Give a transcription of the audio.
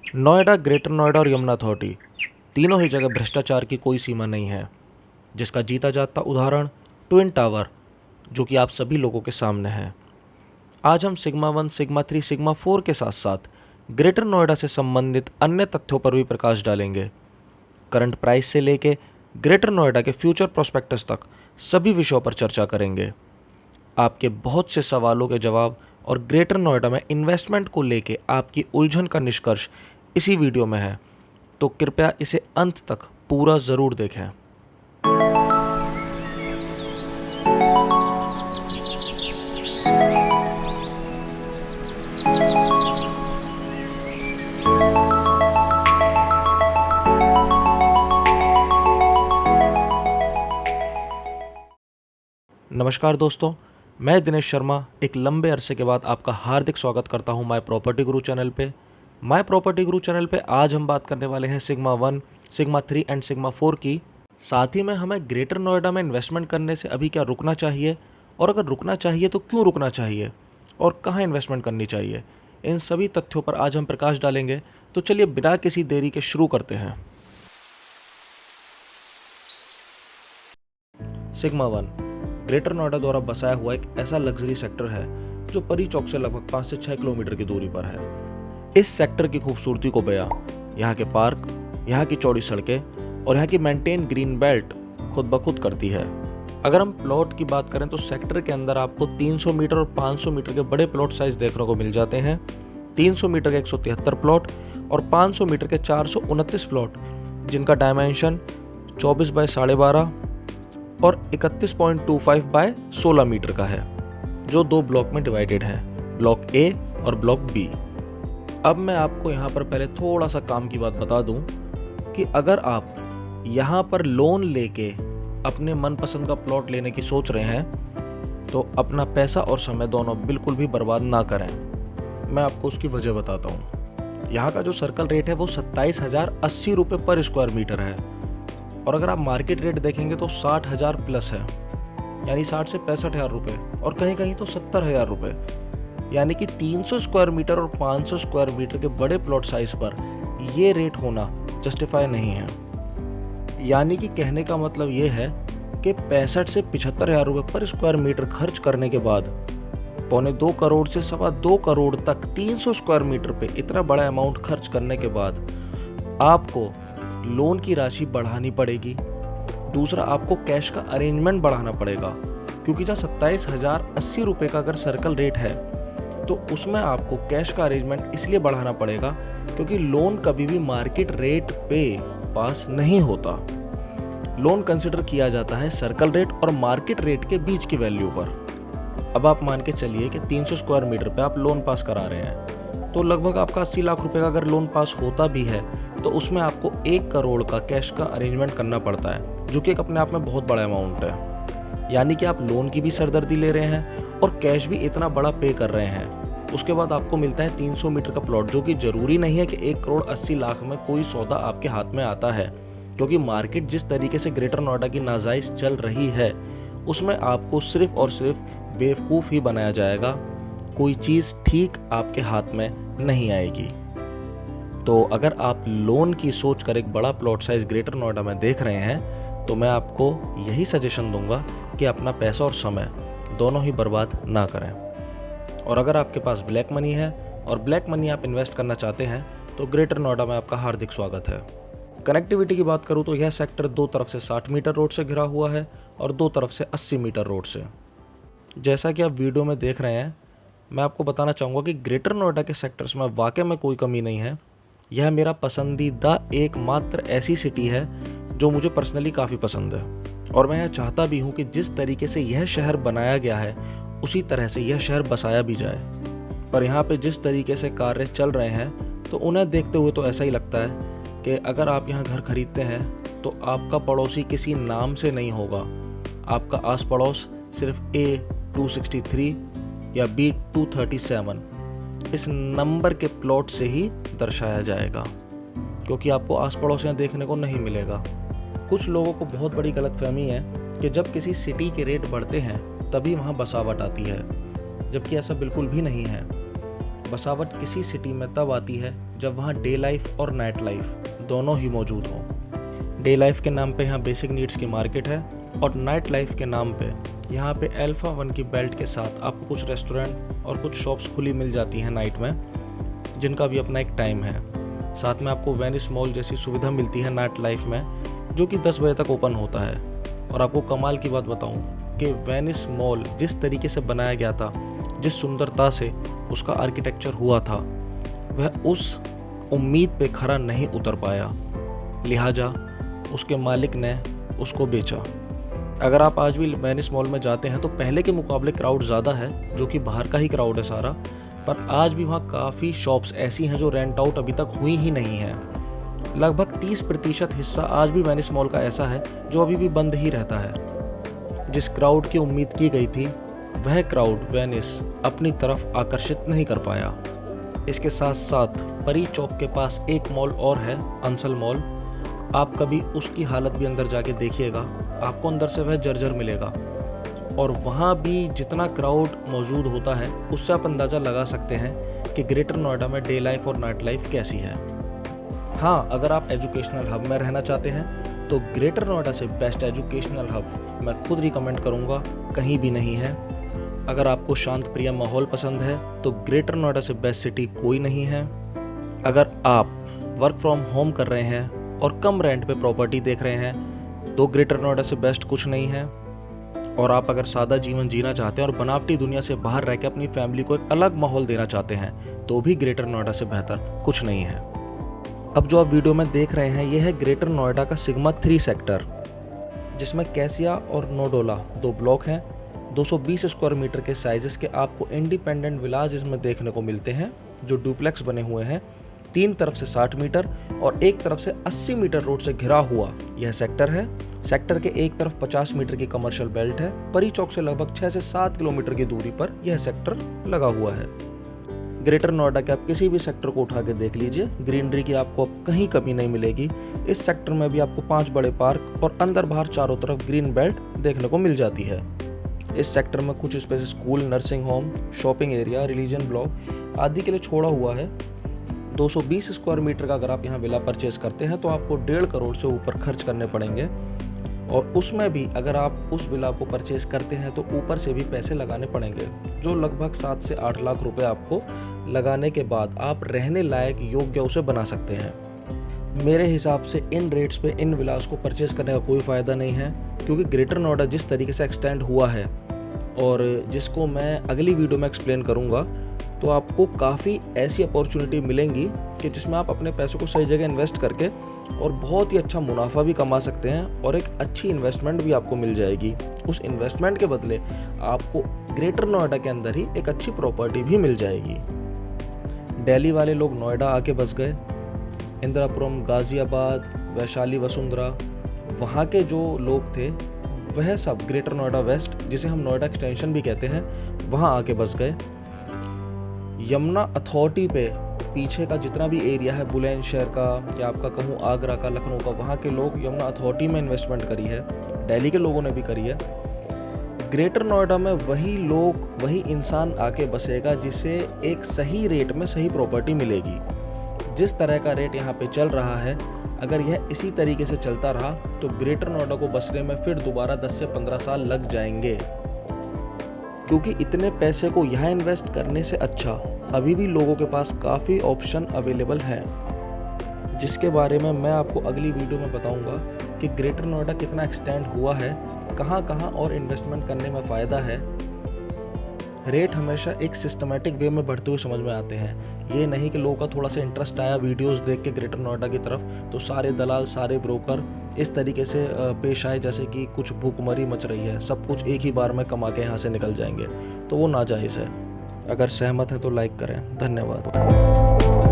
Noida, greater Noida और Yamuna authority तीनों ही जगह भ्रष्टाचार की कोई सीमा नहीं है, जिसका जीता जाता उदाहरण ट्विन टावर, जो कि आप सभी लोगों के सामने है। आज हम सिग्मा 1, सिग्मा 3, सिग्मा 4 के साथ साथ ग्रेटर नोएडा से संबंधित अन्य तथ्यों पर भी प्रकाश डालेंगे। करंट प्राइस से लेके ग्रेटर नोएडा के फ्यूचर प्रोस्पेक्टस तक सभी विषयों पर चर्चा करेंगे। आपके बहुत से सवालों के जवाब और ग्रेटर नोएडा में इन्वेस्टमेंट को लेके आपकी उलझन का निष्कर्ष इसी वीडियो में है, तो कृपया इसे अंत तक पूरा ज़रूर देखें। नमस्कार दोस्तों, मैं दिनेश शर्मा एक लंबे अरसे के बाद आपका हार्दिक स्वागत करता हूं माय प्रॉपर्टी गुरु चैनल पे। माय प्रॉपर्टी गुरु चैनल पे आज हम बात करने वाले हैं सिग्मा 1, सिग्मा 3 एंड सिग्मा 4 की। साथ ही में हमें ग्रेटर नोएडा में इन्वेस्टमेंट करने से अभी क्या रुकना चाहिए, और अगर रुकना चाहिए तो क्यों रुकना चाहिए, और कहाँ इन्वेस्टमेंट करनी चाहिए, इन सभी तथ्यों पर आज हम प्रकाश डालेंगे। तो चलिए बिना किसी देरी के शुरू करते हैं। सिग्मा 1 ग्रेटर नोएडा द्वारा बसाया हुआ एक ऐसा लग्जरी सेक्टर है जो परी चौक से लगभग 5 से 6 किलोमीटर की दूरी पर है। इस सेक्टर की खूबसूरती को बयां यहाँ के पार्क, यहाँ की चौड़ी सड़कें और यहाँ की मेंटेन ग्रीन बेल्ट खुद ब खुद करती है। अगर हम प्लॉट की बात करें तो सेक्टर के अंदर आपको 300 मीटर और 500 मीटर के बड़े प्लॉट साइज देखने को मिल जाते हैं। 300 मीटर के 173 प्लॉट और 500 मीटर के 429 प्लॉट, जिनका डायमेंशन 24 बाय 12.5 और 31.25 बाय 16 मीटर का है, जो दो ब्लॉक में डिवाइडेड है, ब्लॉक ए और ब्लॉक बी। अब मैं आपको यहाँ पर पहले थोड़ा सा काम की बात बता दूँ कि अगर आप यहाँ पर लोन लेके अपने मनपसंद का प्लॉट लेने की सोच रहे हैं तो अपना पैसा और समय दोनों बिल्कुल भी बर्बाद ना करें। मैं आपको उसकी वजह बताता हूँ। यहाँ का जो सर्कल रेट है वो 27,080 रुपये पर स्क्वायर मीटर है, और अगर आप मार्केट रेट देखेंगे तो 60,000 प्लस है, यानी 60 से 65,000 रुपये, और कहीं कहीं तो 70,000 रुपये। यानी कि 300 स्क्वायर मीटर और 500 स्क्वायर मीटर के बड़े प्लॉट साइज पर ये रेट होना जस्टिफाई नहीं है। यानी कि कहने का मतलब ये है कि 65 से 75,000 रुपये पर स्क्वायर मीटर खर्च करने के बाद 1.25 करोड़ से 2.25 करोड़ तक 300 स्क्वायर मीटर पे इतना बड़ा अमाउंट खर्च करने के बाद आपको लोन की राशि बढ़ानी पड़ेगी। दूसरा, आपको कैश का अरेंजमेंट बढ़ाना पड़ेगा, क्योंकि जहाँ 27,080 रुपये का अगर सर्कल रेट है तो उसमें आपको कैश का अरेंजमेंट इसलिए बढ़ाना पड़ेगा क्योंकि लोन कभी भी मार्केट रेट पे पास नहीं होता। लोन कंसिडर किया जाता है सर्कल रेट और मार्केट रेट के बीच की वैल्यू पर। अब आप मान के चलिए कि 300 स्क्वायर मीटर पे आप लोन पास करा रहे हैं, तो लगभग आपका 80 लाख रुपए का अगर लोन पास होता भी है तो उसमें आपको 1 करोड़ का कैश का अरेंजमेंट करना पड़ता है, जो कि एक अपने आप में बहुत बड़ा अमाउंट है। यानी कि आप लोन की भी सरदर्दी ले रहे हैं और कैश भी इतना बड़ा पे कर रहे हैं। उसके बाद आपको मिलता है 300 मीटर का प्लॉट, जो कि जरूरी नहीं है कि 1 करोड़ 80 लाख में कोई सौदा आपके हाथ में आता है, क्योंकि मार्केट जिस तरीके से ग्रेटर नोएडा की नाजायज चल रही है उसमें आपको सिर्फ और सिर्फ बेवकूफ़ ही बनाया जाएगा। कोई चीज़ ठीक आपके हाथ में नहीं आएगी। तो अगर आप लोन की सोच कर एक बड़ा प्लॉट साइज ग्रेटर नोएडा में देख रहे हैं तो मैं आपको यही सजेशन दूंगा कि अपना पैसा और समय दोनों ही बर्बाद ना करें। और अगर आपके पास ब्लैक मनी है और ब्लैक मनी आप इन्वेस्ट करना चाहते हैं तो ग्रेटर नोएडा में आपका हार्दिक स्वागत है। कनेक्टिविटी की बात करूं तो यह सेक्टर दो तरफ से 60 मीटर रोड से घिरा हुआ है और दो तरफ से 80 मीटर रोड से। जैसा कि आप वीडियो में देख रहे हैं, मैं आपको बताना चाहूँगा कि ग्रेटर नोएडा के सेक्टर्स में वाकई में कोई कमी नहीं है। यह मेरा पसंदीदा एकमात्र ऐसी सिटी है जो मुझे पर्सनली काफ़ी पसंद है, और मैं यह चाहता भी हूँ कि जिस तरीके से यह शहर बनाया गया है उसी तरह से यह शहर बसाया भी जाए। पर यहाँ पे जिस तरीके से कार्य चल रहे हैं तो उन्हें देखते हुए तो ऐसा ही लगता है कि अगर आप यहाँ घर खरीदते हैं तो आपका पड़ोसी किसी नाम से नहीं होगा, आपका आस पड़ोस सिर्फ A263 या B237 इस नंबर के प्लॉट से ही दर्शाया जाएगा, क्योंकि आपको आस पड़ोसियाँ देखने को नहीं मिलेगा। कुछ लोगों को बहुत बड़ी गलतफहमी है कि जब किसी सिटी के रेट बढ़ते हैं तभी वहाँ बसावट आती है, जबकि ऐसा बिल्कुल भी नहीं है। बसावट किसी सिटी में तब आती है जब वहाँ डे लाइफ और नाइट लाइफ दोनों ही मौजूद हों। डे लाइफ के नाम पे यहाँ बेसिक नीड्स की मार्केट है और नाइट लाइफ के नाम पे यहाँ पे अल्फा 1 की बेल्ट के साथ आपको कुछ रेस्टोरेंट और कुछ शॉप्स खुली मिल जाती हैं नाइट में, जिनका भी अपना एक टाइम है। साथ में आपको वेनिस मॉल जैसी सुविधा मिलती है नाइट लाइफ में, जो कि 10 बजे तक ओपन होता है। और आपको कमाल की बात बताऊं कि वेनिस मॉल जिस तरीके से बनाया गया था, जिस सुंदरता से उसका आर्किटेक्चर हुआ था, वह उस उम्मीद पे खरा नहीं उतर पाया, लिहाजा उसके मालिक ने उसको बेचा। अगर आप आज भी वेनिस मॉल में जाते हैं तो पहले के मुकाबले क्राउड ज़्यादा है, जो कि बाहर का ही क्राउड है सारा, पर आज भी वहाँ काफ़ी शॉप्स ऐसी हैं जो रेंट आउट अभी तक हुई ही नहीं है। लगभग 30% हिस्सा आज भी वेनिस मॉल का ऐसा है जो अभी भी बंद ही रहता है। जिस क्राउड की उम्मीद की गई थी, वह क्राउड वेनिस अपनी तरफ आकर्षित नहीं कर पाया। इसके साथ साथ परी चौक के पास एक मॉल और है, अंसल मॉल। आप कभी उसकी हालत भी अंदर जाके देखिएगा, आपको अंदर से वह जर्जर मिलेगा। और वहाँ भी जितना क्राउड मौजूद होता है, उससे आप अंदाज़ा लगा सकते हैं कि ग्रेटर नोएडा में डे लाइफ और नाइट लाइफ कैसी है। हाँ, अगर आप एजुकेशनल हब में रहना चाहते हैं तो ग्रेटर नोएडा से बेस्ट एजुकेशनल हब मैं खुद रिकमेंड करूँगा कहीं भी नहीं है। अगर आपको शांत प्रिय माहौल पसंद है तो ग्रेटर नोएडा से बेस्ट सिटी कोई नहीं है। अगर आप वर्क फ्रॉम होम कर रहे हैं और कम रेंट पे प्रॉपर्टी देख रहे हैं तो ग्रेटर नोएडा से बेस्ट कुछ नहीं है। और आप अगर सादा जीवन जीना चाहते हैं और बनावटी दुनिया से बाहर रह के अपनी फैमिली को एक अलग माहौल देना चाहते हैं तो भी ग्रेटर नोएडा से बेहतर कुछ नहीं है। अब जो आप वीडियो में देख रहे हैं, ये है ग्रेटर नोएडा का सिग्मा 3 सेक्टर, जिसमें कैसिया और नोडोला 2 ब्लॉक हैं। 220 स्क्वायर मीटर के साइजेस के आपको इंडिपेंडेंट विलाज इसमें देखने को मिलते हैं, जो डुप्लेक्स बने हुए हैं। 3 तरफ से 60 मीटर और एक तरफ से 80 मीटर रोड से घिरा हुआ यह सेक्टर है। सेक्टर के एक तरफ 50 मीटर की कमर्शियल बेल्ट है। परी चौक से लगभग 6 से 7 किलोमीटर की दूरी पर यह सेक्टर लगा हुआ है। ग्रेटर नोएडा के आप किसी भी सेक्टर को उठा के देख लीजिए, ग्रीनरी की आपको अब कहीं कमी नहीं मिलेगी। इस सेक्टर में भी आपको 5 बड़े पार्क और अंदर बाहर चारों तरफ ग्रीन बेल्ट देखने को मिल जाती है। इस सेक्टर में कुछ space school, nursing home, shopping area, religion block आदि के लिए छोड़ा हुआ है। 220 स्क्वायर मीटर का अगर आप यहाँ विला परचेज करते हैं तो आपको 1.5 करोड़ से ऊपर खर्च करने पड़ेंगे। और उसमें भी अगर आप उस विला को परचेज करते हैं तो ऊपर से भी पैसे लगाने पड़ेंगे, जो लगभग 7 से 8 लाख रुपए आपको लगाने के बाद आप रहने लायक योग्य उसे बना सकते हैं। मेरे हिसाब से इन रेट्स पे इन विलास को परचेज करने का कोई फ़ायदा नहीं है, क्योंकि ग्रेटर नोएडा जिस तरीके से एक्सटेंड हुआ है और जिसको मैं अगली वीडियो में एक्सप्लेन करूँगा, तो आपको काफ़ी ऐसी अपॉर्चुनिटी मिलेंगी कि जिसमें आप अपने पैसों को सही जगह इन्वेस्ट करके और बहुत ही अच्छा मुनाफा भी कमा सकते हैं और एक अच्छी इन्वेस्टमेंट भी आपको मिल जाएगी। उस इन्वेस्टमेंट के बदले आपको ग्रेटर नोएडा के अंदर ही एक अच्छी प्रॉपर्टी भी मिल जाएगी। दिल्ली वाले लोग नोएडा आके बस गए। इंदिरापुरम, गाजियाबाद, वैशाली, वसुंधरा, वहाँ के जो लोग थे वह सब ग्रेटर नोएडा वेस्ट, जिसे हम नोएडा एक्सटेंशन भी कहते हैं, वहाँ आके बस गए। यमुना अथॉरिटी पे पीछे का जितना भी एरिया है बुलंदशहर का या आपका कहूँ आगरा का, लखनऊ का, वहाँ के लोग यमुना अथॉरिटी में इन्वेस्टमेंट करी है। दिल्ली के लोगों ने भी करी है। ग्रेटर नोएडा में वही लोग, वही इंसान आके बसेगा जिसे एक सही रेट में सही प्रॉपर्टी मिलेगी। जिस तरह का रेट यहाँ पे चल रहा है, अगर यह इसी तरीके से चलता रहा तो ग्रेटर नोएडा को बसने में फिर दोबारा 10 से 15 साल लग जाएंगे। क्योंकि इतने पैसे को यहाँ इन्वेस्ट करने से अच्छा अभी भी लोगों के पास काफ़ी ऑप्शन अवेलेबल हैं, जिसके बारे में मैं आपको अगली वीडियो में बताऊंगा कि ग्रेटर नोएडा कितना एक्सटेंड हुआ है, कहाँ कहाँ और इन्वेस्टमेंट करने में फ़ायदा है। रेट हमेशा एक सिस्टमेटिक वे में बढ़ते हुए समझ में आते हैं। ये नहीं कि लोगों का थोड़ा सा इंटरेस्ट आया वीडियोस देख के ग्रेटर नोएडा की तरफ तो सारे दलाल, सारे ब्रोकर इस तरीके से पेश आए जैसे कि कुछ भूखमरी मच रही है, सब कुछ एक ही बार में कमा के यहाँ से निकल जाएंगे, तो वो नाजायज़ है। अगर सहमत है तो लाइक करें। धन्यवाद।